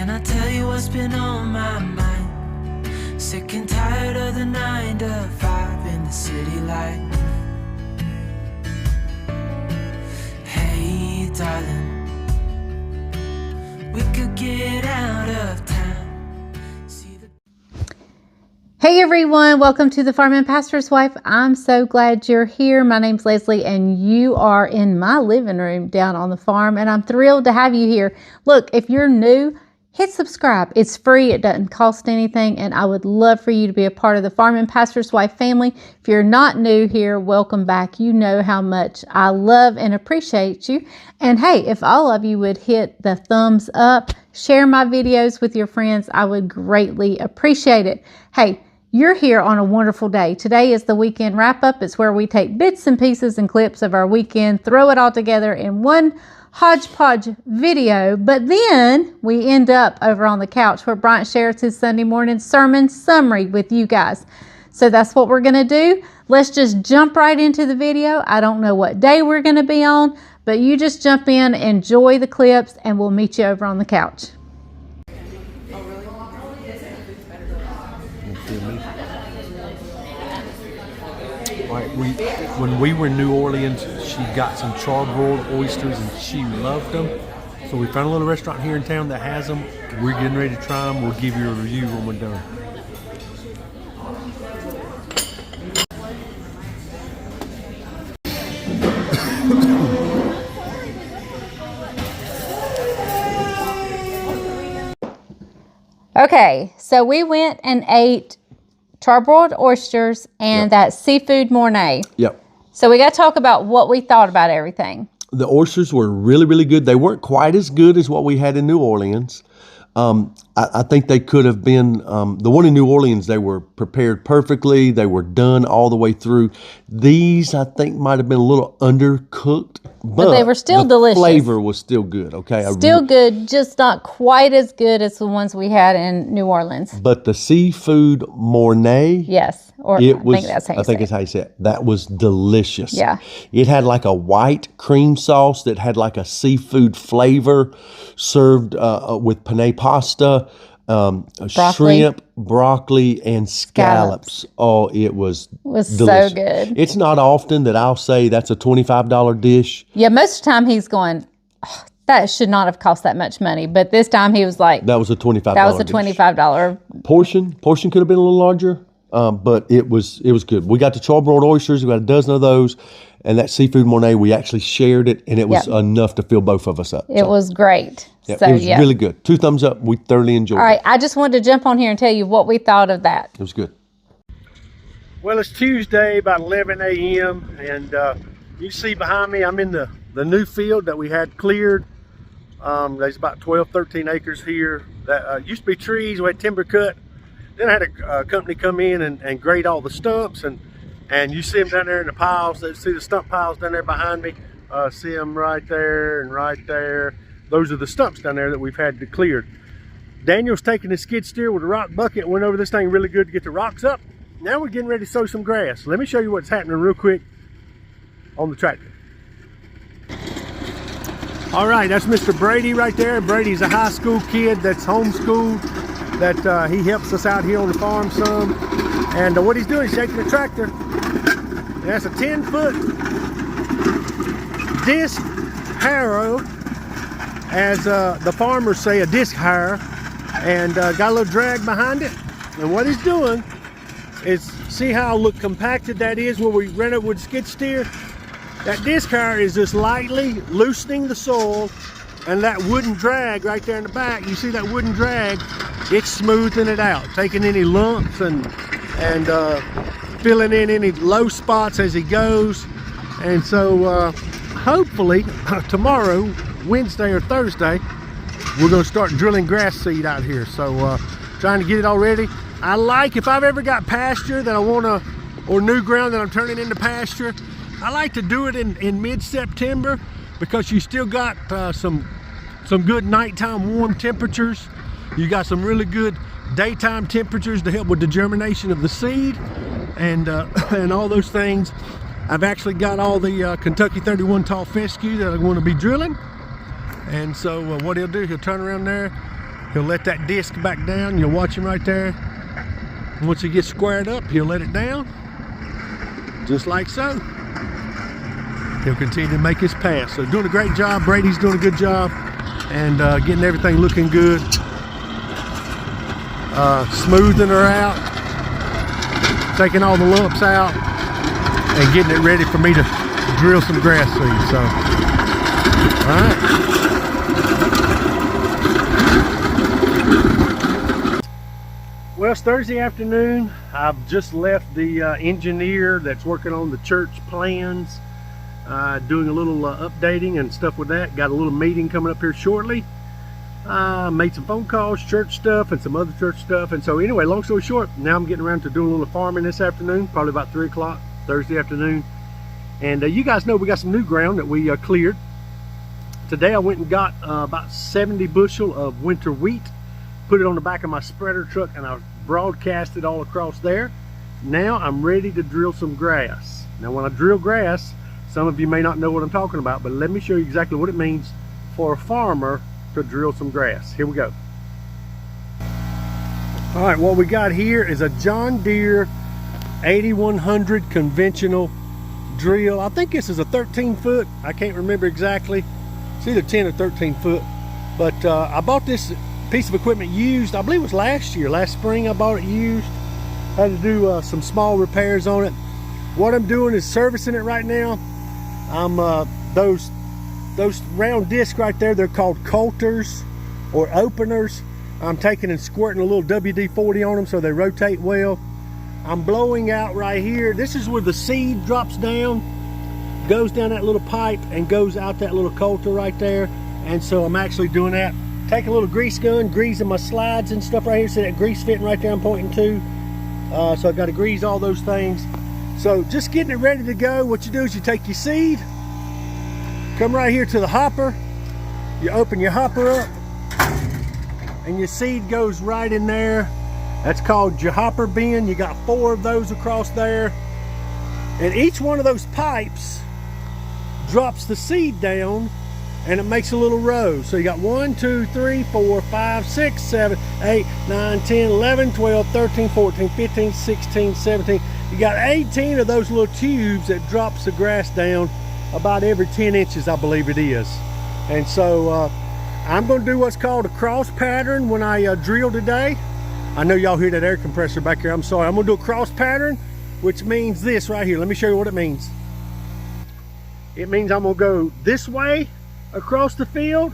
Can I tell you what's been on my mind? Sick and tired of the 9 to 5 in the city life. Hey, darling, we could get out of town. Hey everyone, welcome to the Farm and Pastor's Wife. I'm so glad you're here. My name's Leslie and you are in my living room down on the farm, and I'm thrilled to have you here. Look, if you're new, hit subscribe. It's free, it doesn't cost anything, and I would love for you to be a part of the Farm and Pastor's Wife family. If you're not new here, welcome back. You know how much I love and appreciate you. And hey, if all of you would hit the thumbs up, share my videos with your friends, I would greatly appreciate it. Hey, you're here on a wonderful day. Today is the weekend wrap-up. It's where we take bits and pieces and clips of our weekend, throw it all together in one hodgepodge video, but then we end up over on the couch where Bryant shares his Sunday morning sermon summary with you guys. So that's what we're going to do. Let's just jump right into the video. I don't know what day we're going to be on, but you just jump in, enjoy the clips, and we'll meet you over on the couch. When we were in New Orleans, she got some charbroiled oysters and she loved them. So we found a little restaurant here in town that has them. We're getting ready to try them. We'll give you a review when we're done. Okay, so we went and ate charbroiled oysters and that seafood mornay. Yep. So we got to talk about what we thought about everything. The oysters were really, really good. They weren't quite as good as what we had in New Orleans. I think they could have been, the one in New Orleans, they were prepared perfectly. They were done all the way through. These, I think, might have been a little undercooked, but they were still delicious. The flavor was still good, okay? Still good, just not quite as good as the ones we had in New Orleans. But the seafood mornay, yes, or it was, I think it's how you say it. That was delicious. Yeah. It had like a white cream sauce that had like a seafood flavor, served with penne pasta, shrimp, broccoli, and scallops. Oh, it was delicious. So good. It's not often that I'll say that's a $25 dish. Yeah, most of the time he's going, oh, that should not have cost that much money. But this time he was like, that was a $25 That was a $25 portion. Portion could have been a little larger, but it was good. We got the charbroiled oysters. We got a dozen of those. And that seafood mornay, we actually shared it, and it was enough to fill both of us up. It was great. Yep, so, it was really good. 2 thumbs up. We thoroughly enjoyed it. All right, I just wanted to jump on here and tell you what we thought of that. It was good. Well, it's Tuesday, about 11 a.m., and you see behind me, I'm in the new field that we had cleared. There's about 12, 13 acres here. That used to be trees. We had timber cut. Then I had a company come in and grade all the stumps, and you see them down there in the piles. See the stump piles down there behind me? See them right there and right there. Those are the stumps down there that we've had cleared. Daniel's taking the skid steer with a rock bucket, went over this thing really good to get the rocks up. Now we're getting ready to sow some grass. Let me show you what's happening real quick on the tractor. All right, that's Mr. Brady right there. Brady's a high school kid that's homeschooled, that he helps us out here on the farm some. And what he's doing is shaking the tractor. And that's a 10-foot disc harrow, as the farmers say, a disc harrow, and got a little drag behind it. And what he's doing is, see how compacted that is where we ran it with skid steer? That disc harrow is just lightly loosening the soil, and that wooden drag right there in the back, you see that wooden drag, it's smoothing it out, taking any lumps and filling in any low spots as he goes. And so hopefully tomorrow, Wednesday or Thursday, we're going to start drilling grass seed out here. So trying to get it all ready. I like, if I've ever got pasture that I want to, or new ground that I'm turning into pasture, I like to do it in mid-September, because you still got some good nighttime warm temperatures. You got some really good daytime temperatures to help with the germination of the seed, and all those things. I've actually got all the Kentucky 31 tall fescue that I want to be drilling. And so what he'll do, he'll turn around there, He'll let that disc back down. You'll watch him right there. Once he gets squared up, he'll let it down, just like so. He'll continue to make his pass. So doing a great job. Brady's doing a good job, and getting everything looking good. Smoothing her out, taking all the lumps out, and getting it ready for me to drill some grass seed. So, all right. Well, it's Thursday afternoon. I've just left the engineer that's working on the church plans, doing a little updating and stuff with that. Got a little meeting coming up here shortly. Made some phone calls, church stuff, and some other church stuff. And so anyway, long story short, now I'm getting around to doing a little farming this afternoon, probably about 3 o'clock Thursday afternoon. And you guys know we got some new ground that we cleared. Today I went and got about 70 bushel of winter wheat, put it on the back of my spreader truck, and I broadcast it all across there. Now I'm ready to drill some grass. Now when I drill grass, some of you may not know what I'm talking about, but let me show you exactly what it means for a farmer to drill some grass. Here we go. All right, what we got here is a John Deere 8100 conventional drill. I think this is a 13 foot. I can't remember exactly. It's either 10 or 13 foot. But I bought this piece of equipment used. I believe it was last spring I bought it used. Had to do some small repairs on it. What I'm doing is servicing it right now. I'm those round discs right there, they're called coulters or openers. I'm taking and squirting a little WD-40 on them so they rotate well. I'm blowing out right here. This is where the seed drops down, goes down that little pipe and goes out that little coulter right there. And so I'm actually doing that. Take a little grease gun, greasing my slides and stuff right here. See that grease fitting right there I'm pointing to? So I've got to grease all those things. So just getting it ready to go. What you do is you take your seed, come right here to the hopper, you open your hopper up, and your seed goes right in there. That's called your hopper bin. You got 4 of those across there. And each one of those pipes drops the seed down, and it makes a little row. So you got 1, 2, 3, 4, 5, 6, 7, 8, 9, 10, 11, 12, 13, 14, 15, 16, 17. You got 18 of those little tubes that drops the grass down about every 10 inches, I believe it is. And so I'm going to do what's called a cross pattern when I drill today. I know y'all hear that air compressor back here. I'm sorry. I'm going to do a cross pattern, which means this right here. Let me show you what it means. It means I'm going to go this way across the field,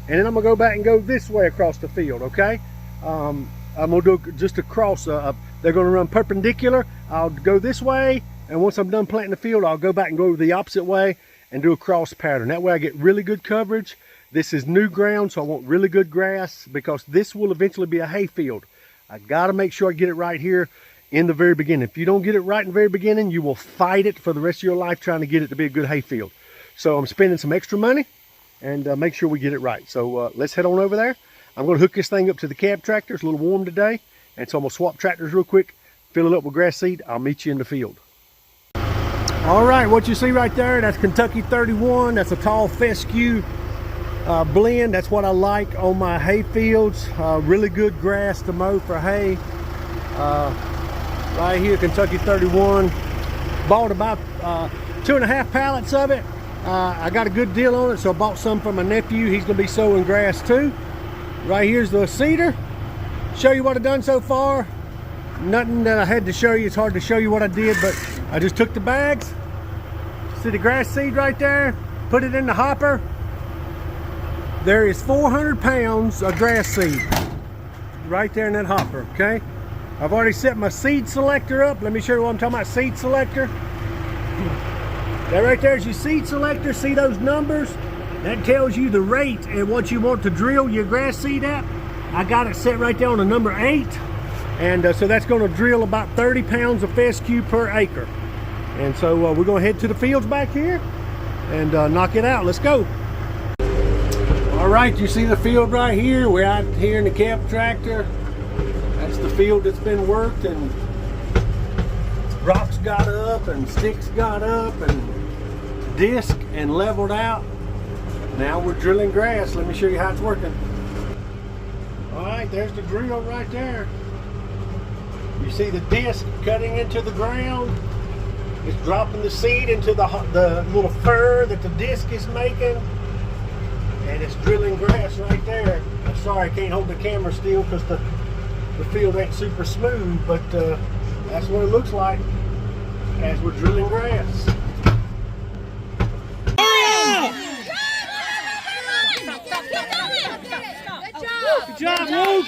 and then I'm going to go back and go this way across the field, okay? I'm going to do just a cross. They're going to run perpendicular. I'll go this way, and once I'm done planting the field, I'll go back and go the opposite way and do a cross pattern. That way I get really good coverage. This is new ground, so I want really good grass because this will eventually be a hay field. I got to make sure I get it right here in the very beginning. If you don't get it right in the very beginning, you will fight it for the rest of your life trying to get it to be a good hay field. So I'm spending some extra money and make sure we get it right. So let's head on over there. I'm going to hook this thing up to the cab tractor. It's a little warm today, and so I'm going to swap tractors real quick, fill it up with grass seed. I'll meet you in the field. All right, what you see right there, that's Kentucky 31. That's a tall fescue blend. That's what I like on my hay fields. Really good grass to mow for hay. Right here, Kentucky 31. Bought about 2.5 pallets of it. I got a good deal on it, so I bought some for my nephew. He's gonna be sowing grass too. Right here's the cedar. Show you what I've done so far. Nothing that I had to show you. It's hard to show you what I did, but I just took the bags. See the grass seed right there? Put it in the hopper. There is 400 pounds of grass seed right there in that hopper, okay? I've already set my seed selector up. Let me show you what I'm talking about, seed selector. That right there is your seed selector. See those numbers? That tells you the rate and what you want to drill your grass seed at. I got it set right there on the number 8. And so that's going to drill about 30 pounds of fescue per acre. And so we're going to head to the fields back here and knock it out. Let's go. All right, you see the field right here? We're out here in the cab tractor. That's the field that's been worked, and rocks got up and sticks got up and disc and leveled out. Now we're drilling grass. Let me show you how it's working. All right, there's the drill right there. You see the disc cutting into the ground. It's dropping the seed into the little fur that the disc is making. And it's drilling grass right there. I'm sorry I can't hold the camera still because the field ain't super smooth, but that's what it looks like as we're drilling grass. Good job, Luke!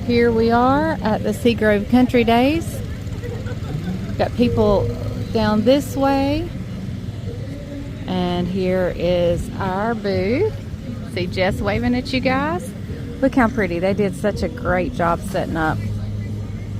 Here we are at the Seagrove Country Days. Got people down this way. And here is our booth. See Jess waving at you guys. Look how pretty. They did such a great job setting up.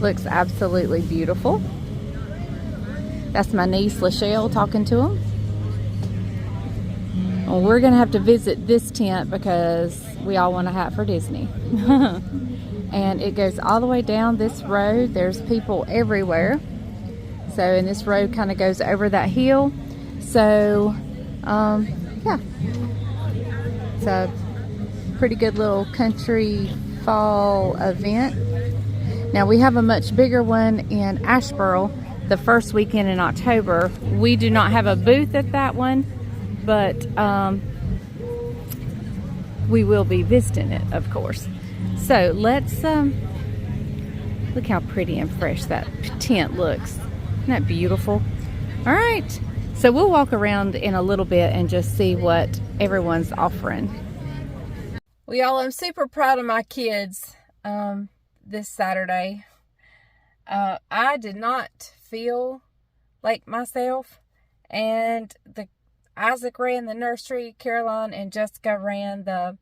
Looks absolutely beautiful. That's my niece, Lachelle, talking to them. Well, we're going to have to visit this tent because we all want a hat for Disney. And it goes all the way down this road. There's people everywhere. So, and this road kind of goes over that hill. So, yeah. It's a pretty good little country fall event. Now, we have a much bigger one in Asheboro the first weekend in October. We do not have a booth at that one, but we will be visiting it, of course. So let's look how pretty and fresh that tent looks. Isn't that beautiful? All right, so we'll walk around in a little bit and just see what everyone's offering. Well, y'all, I'm super proud of my kids this Saturday. I did not feel like myself, and Isaac ran the nursery, Caroline and Jessica ran the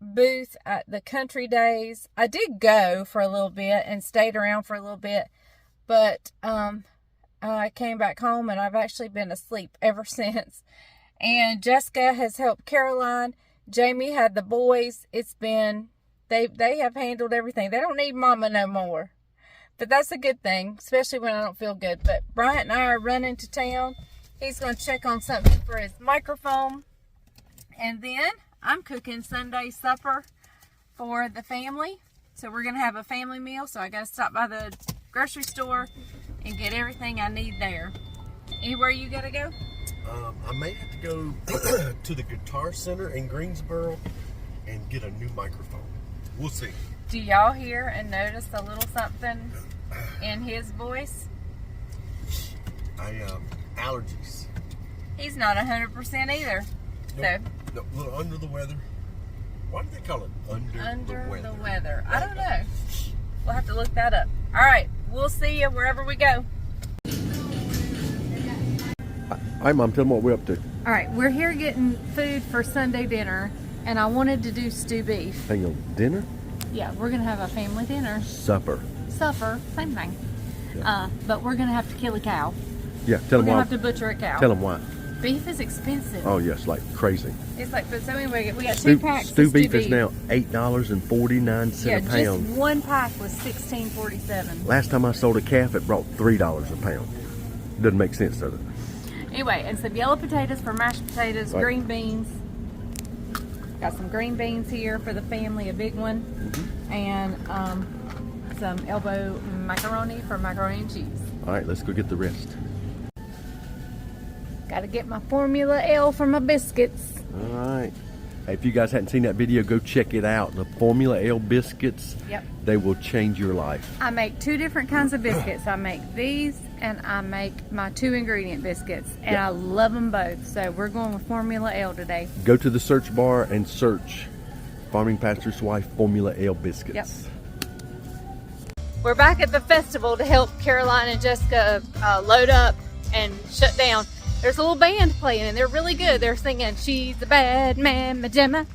booth at the Country Days. I did go for a little bit and stayed around for a little bit, but I came back home and I've actually been asleep ever since. And Jessica has helped Caroline. Jamie had the boys. It's been, they have handled everything. They don't need mama no more. But that's a good thing, especially when I don't feel good. But Bryant and I are running to town. He's going to check on something for his microphone. And then I'm cooking Sunday supper for the family. So we're going to have a family meal. So I got to stop by the grocery store and get everything I need there. Anywhere you got to go? I may have to go to the Guitar Center in Greensboro and get a new microphone. We'll see. Do y'all hear and notice a little something in his voice? Allergies. He's not 100% either. Nope. No, a little under the weather. Why do they call it under the weather? I don't know. We'll have to look that up. All right, we'll see you wherever we go. All right, Mom, tell them what we're up to. All right, we're here getting food for Sunday dinner, and I wanted to do stew beef. Hang on, dinner? Yeah, we're going to have a family dinner. Supper, same thing. Yeah. But we're going to have to kill a cow. Yeah, tell them why. We're going to have to butcher a cow. Tell them why. Beef is expensive. Oh, yes, like crazy. It's like, but so anyway, we got 2 packs Stew of beef is now $8.49 yeah, a pound. just 1 pack was $16.47. Last time I sold a calf, it brought $3 a pound. Doesn't make sense, does it? Anyway, and some yellow potatoes for mashed potatoes, right. Green beans. Got some green beans here for the family, a big one. Mm-hmm. And some elbow macaroni for macaroni and cheese. All right, let's go get the rest. Got to get my Formula L for my biscuits. All right. Hey, if you guys hadn't seen that video, go check it out. The Formula L biscuits, Yep. They will change your life. I make 2 different kinds of biscuits. I make these and I make my 2 ingredient biscuits. And Yep. I love them both. So we're going with Formula L today. Go to the search bar and search Farming Pastor's Wife Formula L biscuits. Yep. We're back at the festival to help Caroline and Jessica load up and shut down. There's a little band playing and they're really good. They're singing "She's a Bad Man, Majema."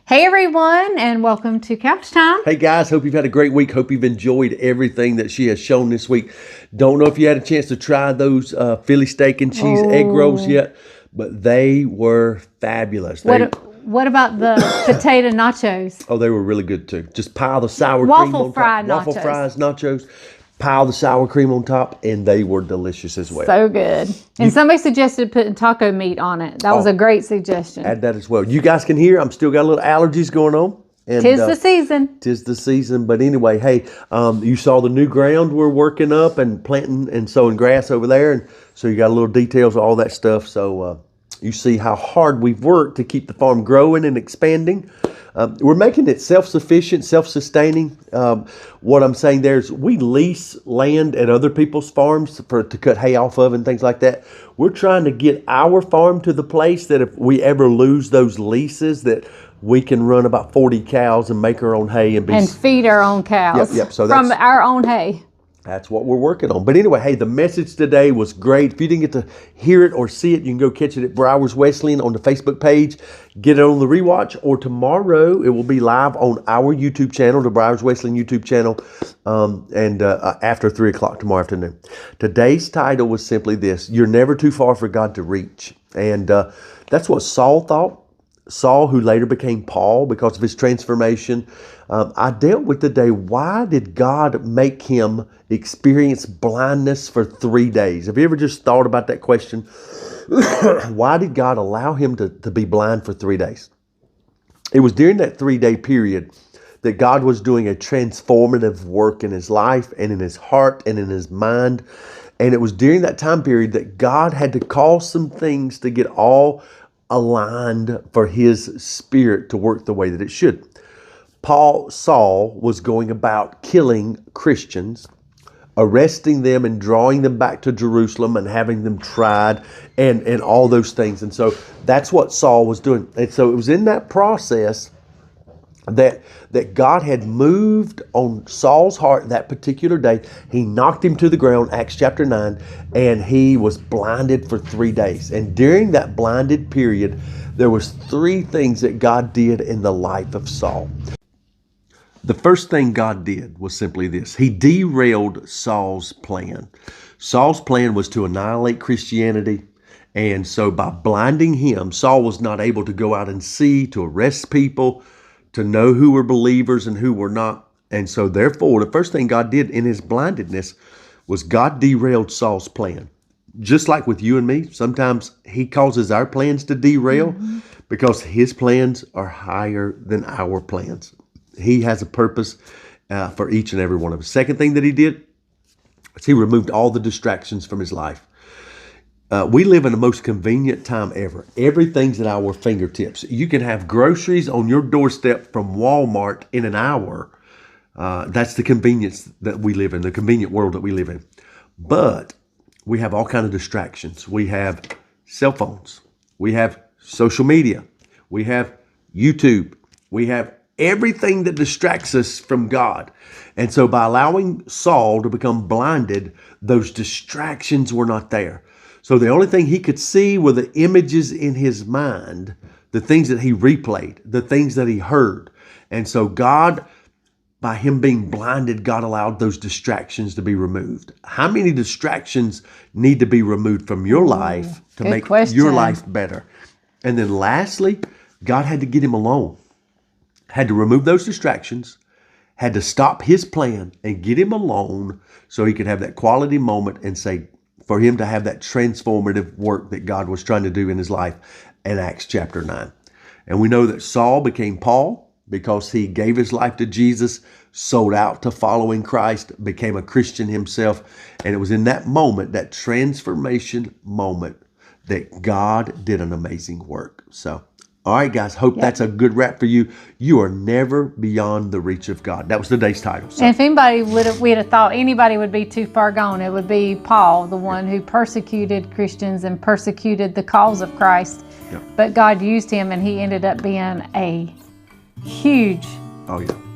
Hey everyone, and welcome to Couch Time. Hey guys, hope you've had a great week. Hope you've enjoyed everything that she has shown this week. Don't know if you had a chance to try those Philly steak and cheese egg rolls yet, but they were fabulous. What about the potato nachos? Oh, they were really good too. Just pile the sour Waffle cream on fry top. Waffle nachos. fries, nachos. pile the sour cream on top, and they were delicious as well. So good. And somebody suggested putting taco meat on it. That was a great suggestion. Add that as well. You guys can hear, I'm still got a little allergies going on. And, Tis the season. Tis the season. But anyway, hey, you saw the new ground we're working up and planting and sowing grass over there. And so you got a little details of all that stuff. So you see how hard we've worked to keep the farm growing and expanding. We're making it self-sufficient, self-sustaining. What I'm saying there is we lease land at other people's farms to cut hay off of and things like that. We're trying to get our farm to the place that if we ever lose those leases, that we can run about 40 cows and make our own hay and feed our own cows. Yep. So from our own hay. That's what we're working on. But anyway, hey, the message today was great. If you didn't get to hear it or see it, you can go catch it at Browers Wesleyan on the Facebook page. Get it on the rewatch, or tomorrow it will be live on our YouTube channel, the Browers Wesleyan YouTube channel, after 3 o'clock tomorrow afternoon. Today's title was simply this: You're never too far for God to reach. And that's what Saul thought. Saul, who later became Paul because of his transformation. I dealt with today, why did God make him experience blindness for 3 days? Have you ever just thought about that question? Why did God allow him to be blind for 3 days? It was during that 3-day period that God was doing a transformative work in his life and in his heart and in his mind. And it was during that time period that God had to cause some things to get all aligned for his spirit to work the way that it should. Saul was going about killing Christians, arresting them and drawing them back to Jerusalem and having them tried and all those things. And so that's what Saul was doing. And so it was in that process that God had moved on Saul's heart that particular day. He knocked him to the ground, Acts chapter 9, and he was blinded for 3 days. And during that blinded period, there was 3 things that God did in the life of Saul. The first thing God did was simply this: He derailed Saul's plan. Saul's plan was to annihilate Christianity. And so by blinding him, Saul was not able to go out and see, to arrest people, to know who were believers and who were not. And so therefore, the first thing God did in his blindedness was God derailed Saul's plan. Just like with you and me, sometimes he causes our plans to derail because his plans are higher than our plans. He has a purpose for each and every one of us. Second thing that he did is he removed all the distractions from his life. We live in the most convenient time ever. Everything's at our fingertips. You can have groceries on your doorstep from Walmart in an hour. That's the convenience that we live in, the convenient world that we live in. But we have all kinds of distractions. We have cell phones. We have social media. We have YouTube. We have everything that distracts us from God. And so by allowing Saul to become blinded, those distractions were not there. So the only thing he could see were the images in his mind, the things that he replayed, the things that he heard. And so God, by him being blinded, God allowed those distractions to be removed. How many distractions need to be removed from your life to make your life better? And then lastly, God had to get him alone. Had to remove those distractions, had to stop his plan and get him alone so he could have that quality moment and say, for him to have that transformative work that God was trying to do in his life in Acts chapter 9. And we know that Saul became Paul because he gave his life to Jesus, sold out to following Christ, became a Christian himself. And it was in that moment, that transformation moment, that God did an amazing work. So, all right, guys, hope that's a good wrap for you. You are never beyond the reach of God. That was today's title. So. And if we'd have thought anybody would be too far gone, it would be Paul, the one who persecuted Christians and persecuted the cause of Christ. Yep. But God used him, and he ended up being a huge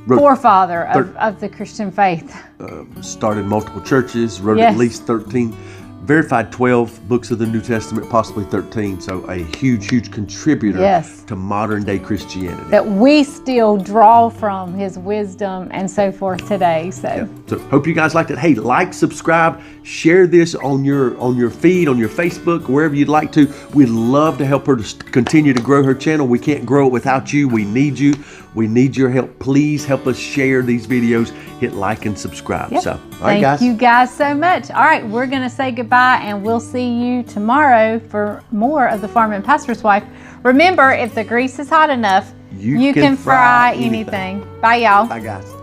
forefather of the Christian faith. Started multiple churches, wrote at least 13 verified 12 books of the New Testament, possibly 13. So a huge contributor Yes. to modern day Christianity. That we still draw from his wisdom and so forth today. So hope you guys liked it. Hey, like, subscribe, share this on your feed, on your Facebook, wherever you'd like to. We'd love to help her to continue to grow her channel. We can't grow it without you. We need you. We need your help. Please help us share these videos. Hit like and subscribe. yep. So, all right, guys. Thank you guys so much. All right, we're going to say goodbye, and we'll see you tomorrow for more of the Farm and Pastor's Wife. Remember, if the grease is hot enough, you can fry anything. Bye, y'all. Bye, guys.